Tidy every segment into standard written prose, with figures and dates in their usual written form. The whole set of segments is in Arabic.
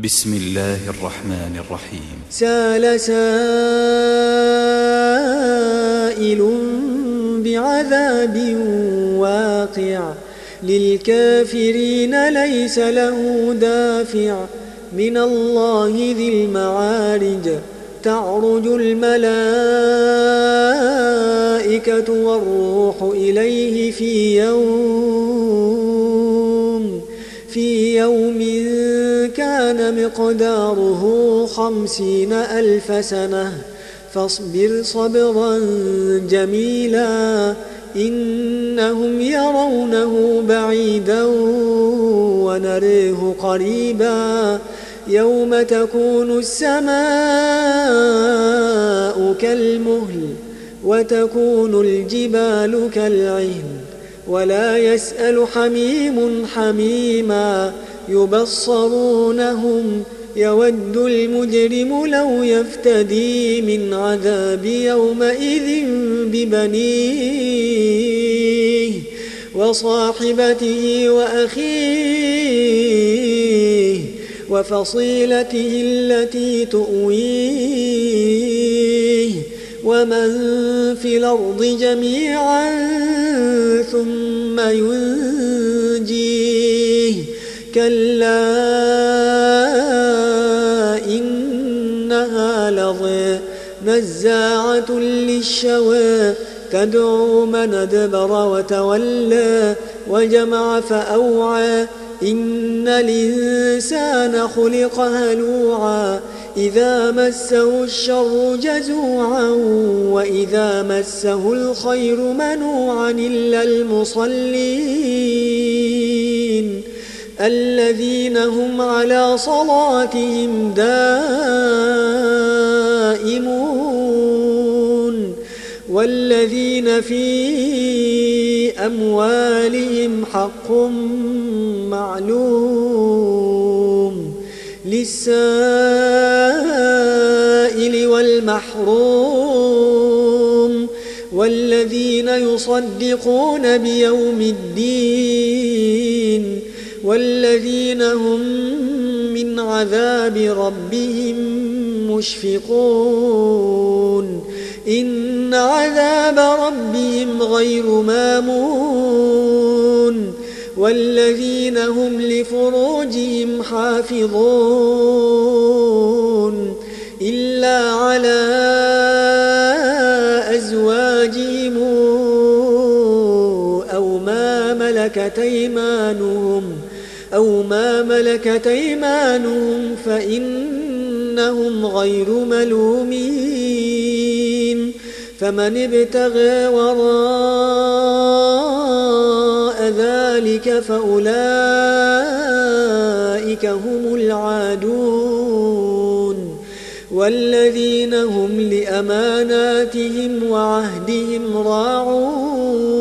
بسم الله الرحمن الرحيم. سأل سائل بعذاب واقع للكافرين ليس له دافع من الله ذي المعارج تعرج الملائكة والروح إليه في يوم كان مقداره 50,000 سنة فاصبر صبرا جميلا إنهم يرونه بعيدا ونريه قريبا يوم تكون السماء كالمهل وتكون الجبال كالعهن ولا يسأل حميم حميما يبصرونهم يود المجرم لو يفتدي من عذاب يومئذ ببنيه وصاحبته وأخيه وفصيلته التي تؤويه ومن في الأرض جميعا ثم ينجيه كلا إنها لظى نزاعة للشوى تدعو من أدبر وتولى وجمع فأوعى إن الإنسان خلق هلوعا إذا مسه الشر جزوعا وإذا مسه الخير منوعا إلا المصلين الذين هم على صلاتهم دائمون والذين في أموالهم حق معلوم للسائل والمحروم والذين يصدقون بيوم الدين والذين هم من عذاب ربهم مشفقون إن عذاب ربهم غير مامون والذين هم لفروجهم حافظون إلا على أزواجهم أو ما ملكت أيمانهم فإنهم غير ملومين فمن ابتغى وراء ذلك فأولئك هم العادون والذين هم لأماناتهم وعهدهم راعون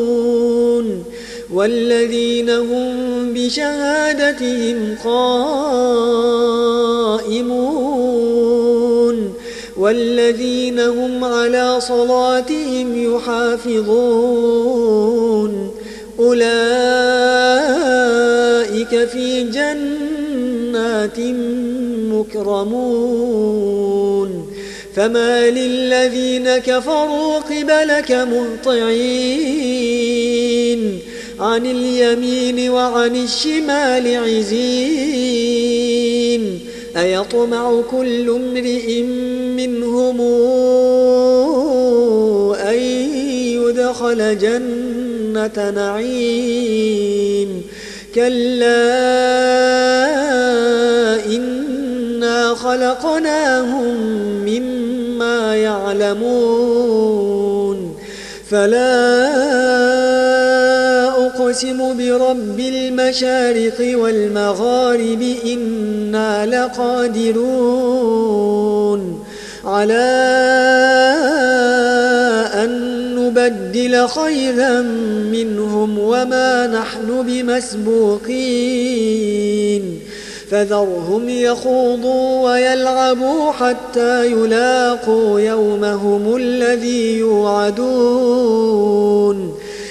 والذين هم بشهادتهم قائمون والذين هم على صلاتهم يحافظون أولئك في جنات مكرمون فما للذين كفروا قبلك مهطعين عن اليمين وعن الشمال عزين أيطمع كل امرئ منهم أن يدخل جنة نعيم كلا إنا خلقناهم مما يعلمون فلا أقسم برب المشارق والمغارب إنا لقادرون على أن نبدل خيرا منهم وما نحن بمسبوقين فذرهم يخوضوا ويلعبوا حتى يلاقوا يومهم الذي يوعدون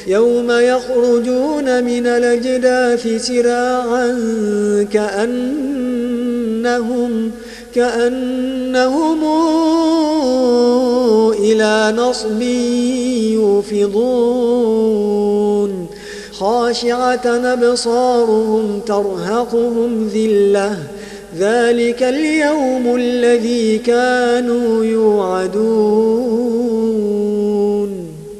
يوم يخرجون من الأجداث سراعا كأن كأنهم إلى نصب يوفضون خاشعة أبصارهم ترهقهم ذلة ذلك اليوم الذي كانوا يوعدون